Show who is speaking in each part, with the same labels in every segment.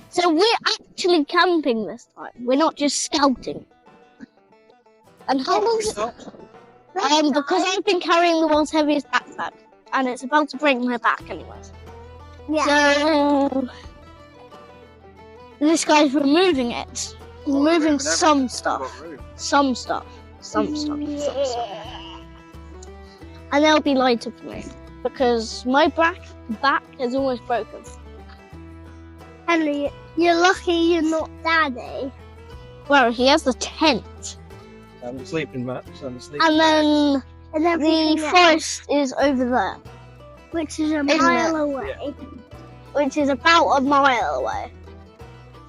Speaker 1: So we're actually camping this time. We're not just scouting. And how long is it? Because I've been carrying the world's heaviest backpack, and it's about to break my back anyways. Yeah. So this guy's removing it. He's removing some stuff. Some stuff. And they'll be lighter for me because my back is almost broken.
Speaker 2: Henry, you're lucky you're not Daddy.
Speaker 1: Well, he has the tent.
Speaker 3: I'm sleeping, Matt.
Speaker 1: And then the forest is over there.
Speaker 2: Which is a mile away.
Speaker 3: Yeah.
Speaker 1: Which is about a mile away.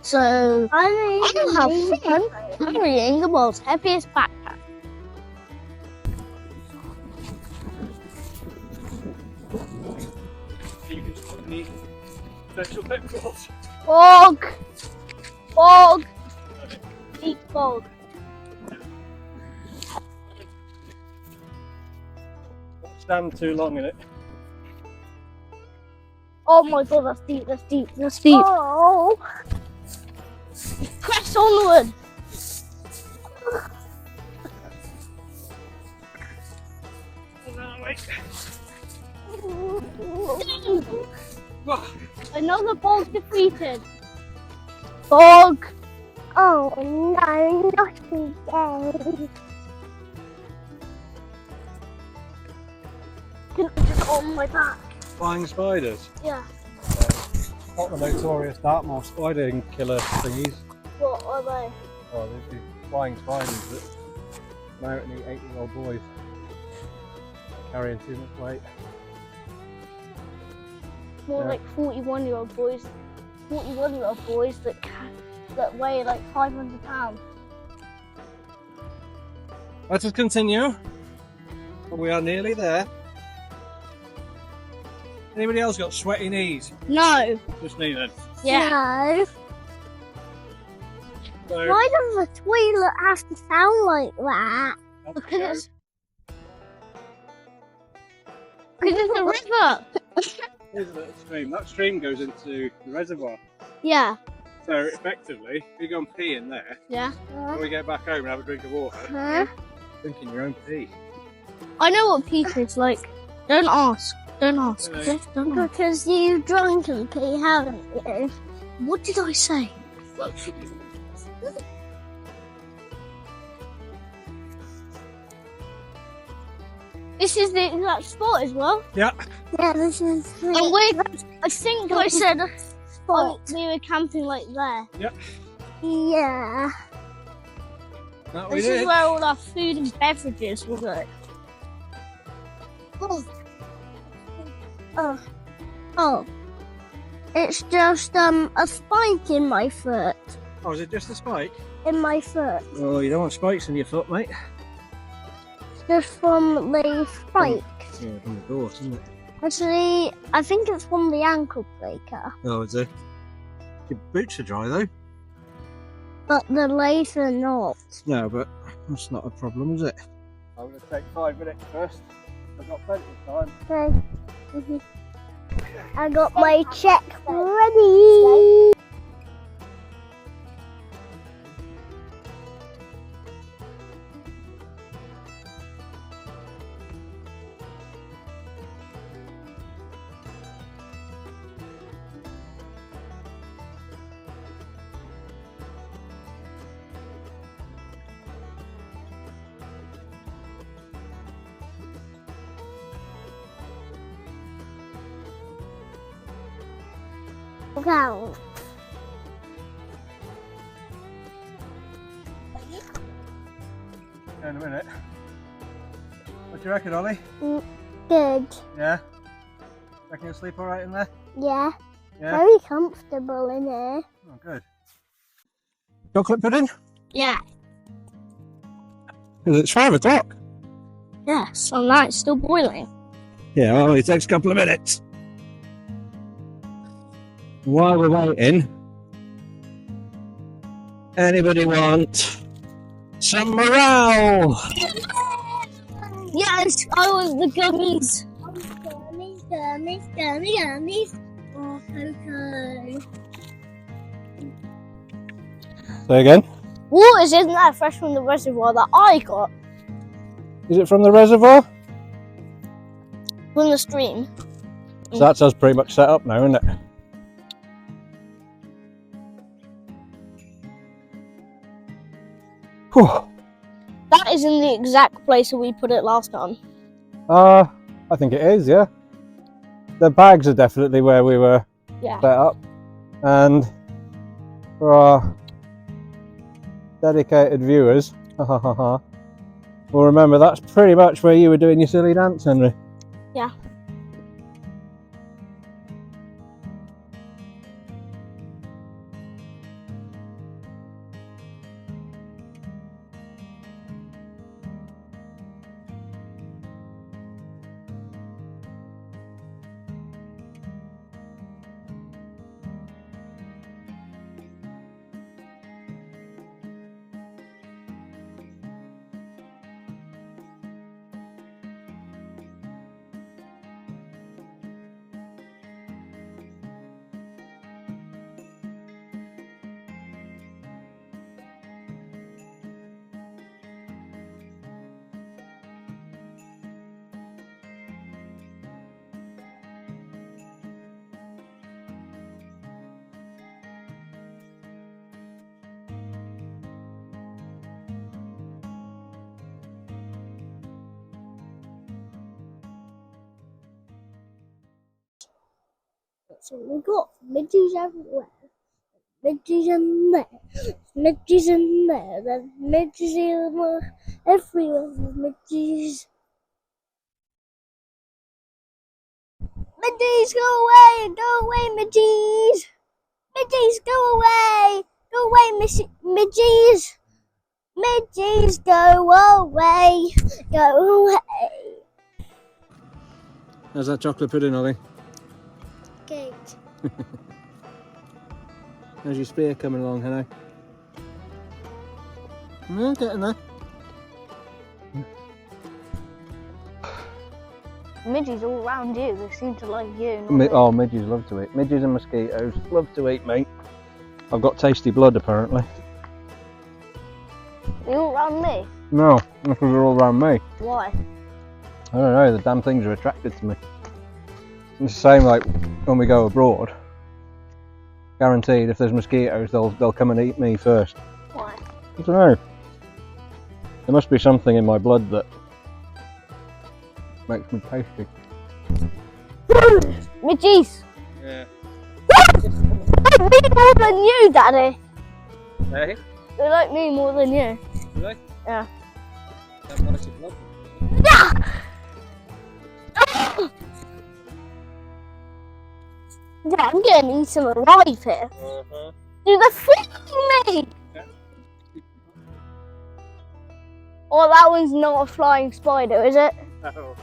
Speaker 1: So I'll have fun carrying the world's heaviest backpack.
Speaker 3: You can just put any special petrels.
Speaker 1: Fog! Fog! Deep fog.
Speaker 3: Don't stand too long in it.
Speaker 1: Oh my god, that's deep, that's deep, that's deep.
Speaker 2: Oh!
Speaker 1: Press onward!
Speaker 3: No, wait.
Speaker 1: Another fog defeated. Fog!
Speaker 2: Oh no, not again.
Speaker 1: Just on my back.
Speaker 3: Flying spiders.
Speaker 1: Yeah.
Speaker 3: Not the notorious Dartmoor spider killer thingies.
Speaker 1: What are they?
Speaker 3: Oh, they'd be flying spiders that come out and eat 8-year-old boys carrying too much weight.
Speaker 1: More
Speaker 3: Yeah.
Speaker 1: like 41-year-old boys. 41-year-old boys that weigh like 500 pounds.
Speaker 3: Let us continue. We are nearly there. Anybody else got sweaty knees?
Speaker 1: No.
Speaker 3: Just me then.
Speaker 1: Yeah.
Speaker 2: No.
Speaker 3: So,
Speaker 2: Why does the toilet have to sound like that?
Speaker 1: Because it's a river.
Speaker 3: here's a little stream. That stream goes into the reservoir.
Speaker 1: Yeah.
Speaker 3: So effectively, if you go and pee in there,
Speaker 1: Yeah.
Speaker 3: when we get back home and have a drink of water,
Speaker 2: Huh?
Speaker 3: drinking your own pee.
Speaker 1: I know what pee tastes like. Don't ask. Don't ask.
Speaker 3: No.
Speaker 1: Okay? Don't ask.
Speaker 2: Because you've drunk and pee, haven't you?
Speaker 1: What did I say? This is the exact spot as well.
Speaker 3: Yeah.
Speaker 2: Yeah, this is
Speaker 1: And I think I said we were camping like there.
Speaker 2: yeah.
Speaker 3: That we
Speaker 1: This
Speaker 3: did.
Speaker 1: is where all our food and beverages will go.
Speaker 2: Oh. It's just a spike in my foot.
Speaker 3: Oh, is it just a spike?
Speaker 2: In my foot.
Speaker 3: Oh, you don't want spikes in your foot, mate.
Speaker 2: Just from the spike.
Speaker 3: Yeah, from the door, isn't it?
Speaker 2: Actually, I think it's from the ankle breaker.
Speaker 3: Oh, is it? Your boots are dry though.
Speaker 2: But the legs are not.
Speaker 3: No, but that's not a problem, is it? I'm going to take 5 minutes first. I've got plenty of time.
Speaker 2: Okay. I got my check ready. look out.
Speaker 3: In a minute. What do you reckon, Ollie?
Speaker 2: Good.
Speaker 3: Yeah? Reckon you'll sleep alright in there?
Speaker 2: Yeah.
Speaker 3: Yeah?
Speaker 2: Very comfortable in here.
Speaker 3: Oh, good. Chocolate pudding?
Speaker 1: Yeah.
Speaker 3: Because it's 5 o'clock.
Speaker 1: Yes, and that's still boiling.
Speaker 3: Yeah, well, it takes a couple of minutes. While we're waiting, anybody want some morale?
Speaker 1: Yes, I want the gummies.
Speaker 2: Gummies. Oh, Coco.
Speaker 3: Say again?
Speaker 1: Water isn't that fresh from the reservoir that I got
Speaker 3: Is it from the reservoir?
Speaker 1: from the stream.
Speaker 3: So that's us pretty much set up now, isn't it? Whew.
Speaker 1: That is in the exact place that we put it last time.
Speaker 3: I think it is, yeah. The bags are definitely where we were
Speaker 1: Yeah.
Speaker 3: set up. And for our dedicated viewers, well, remember that's pretty much where you were doing your silly dance, Henry.
Speaker 1: Yeah.
Speaker 2: So we got midges everywhere. Midges in there. Midges in there. Then midges everywhere. Midges. Midges, go away! Go away, midges! Midges, go away! Go away, midges! Midges, go away! Go away!
Speaker 3: How's that chocolate pudding, Ollie?
Speaker 2: Good.
Speaker 3: How's your spear coming along, Henry? Yeah, getting there.
Speaker 1: Midges all around you, they seem to like you.
Speaker 3: Oh, midges love to eat. Midges and mosquitoes love to eat, mate. I've got tasty blood, apparently.
Speaker 1: They're all around me.
Speaker 3: No, because they're all around me.
Speaker 1: Why?
Speaker 3: I don't know, the damn things are attracted to me. It's the same like when we go abroad. Guaranteed, if there's mosquitoes, they'll come and eat me first.
Speaker 1: Why?
Speaker 3: I don't know. There must be something in my blood that makes me tasty.
Speaker 1: Midges!
Speaker 3: Yeah.
Speaker 1: They like me more than you, Daddy.
Speaker 3: Hey?
Speaker 1: They like me more than you.
Speaker 3: Do they?
Speaker 1: Yeah.
Speaker 3: They have nice blood.
Speaker 1: Yeah! Yeah, I'm getting eaten alive here. Dude, they're fleeing me! Oh, that one's not a flying spider, is it?
Speaker 3: No.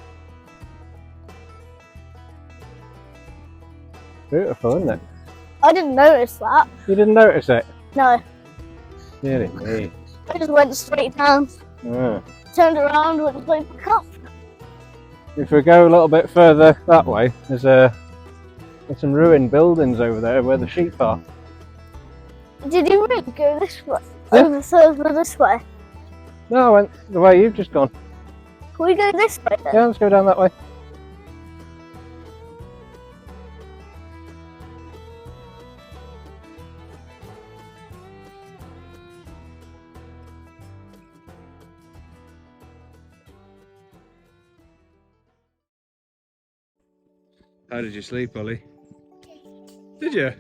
Speaker 3: Beautiful, isn't it?
Speaker 1: I didn't notice that.
Speaker 3: You didn't notice it?
Speaker 1: No,
Speaker 3: Really? Neat.
Speaker 1: I just went straight down,
Speaker 3: Yeah.
Speaker 1: turned around, went straight back up.
Speaker 3: If we go a little bit further that way, there's some ruined buildings over there where the sheep are.
Speaker 1: Did you really go this way?
Speaker 3: Yeah.
Speaker 1: Over this way?
Speaker 3: No, I went the way you've just gone.
Speaker 1: Can we go this way then?
Speaker 3: Yeah, let's go down that way. How did you sleep, Ollie? Did you?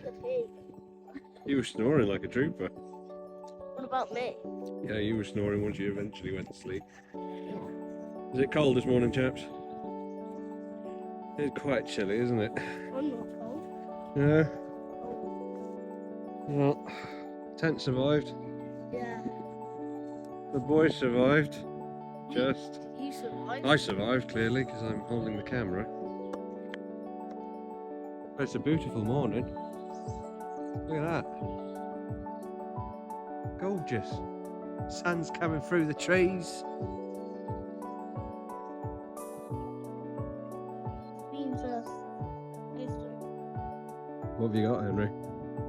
Speaker 4: You were snoring like a trooper.
Speaker 2: What about me?
Speaker 4: Yeah, you were snoring once you eventually went to sleep. Is it cold this morning, chaps? It's quite chilly, isn't it?
Speaker 2: I'm not cold.
Speaker 4: Yeah. Well, tent survived.
Speaker 2: Yeah.
Speaker 4: The boys survived. Just.
Speaker 2: You survived.
Speaker 4: I survived, clearly, because I'm holding the camera. It's a beautiful morning. Look at that. Gorgeous. Sun's coming through the trees. What have you got, Henry?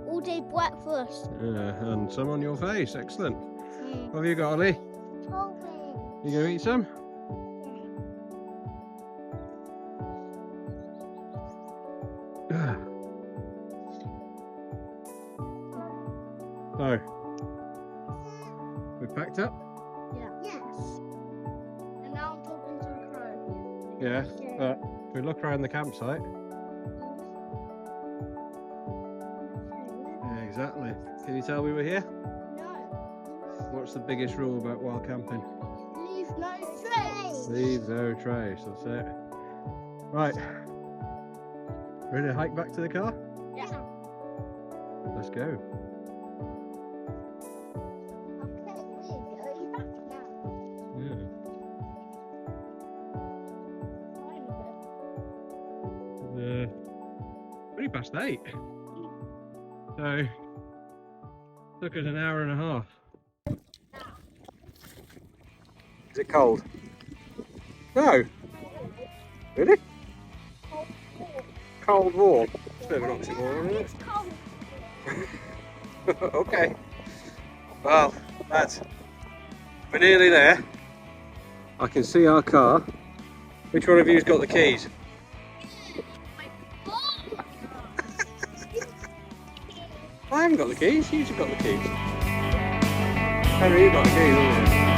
Speaker 2: All day breakfast.
Speaker 4: Yeah, and some on your face. Excellent.
Speaker 2: Mm.
Speaker 4: What have you got, Ollie? You gonna eat some? So, we packed up?
Speaker 2: Yeah. Yes. And now I'm talking to a crow.
Speaker 4: Yeah. But we look around the campsite. Yeah, exactly. Can you tell we were here?
Speaker 2: No.
Speaker 4: What's the biggest rule about wild camping?
Speaker 2: Leave no trace.
Speaker 4: Leave no trace, that's it. Right. Ready to hike back to the car?
Speaker 2: Yeah.
Speaker 4: Let's go.
Speaker 2: Okay, we're going back now.
Speaker 4: Yeah. Pretty past 8. So, took us an hour and a half. Is it cold? No. Really? Cold warm. It's a bit of an oxymoron, isn't
Speaker 2: It's cold.
Speaker 4: it? Okay. Well, lads, we're nearly there. I can see our car. Which one of you's got the keys? I haven't got the keys, you've got the keys. Henry, you've got the keys, haven't you?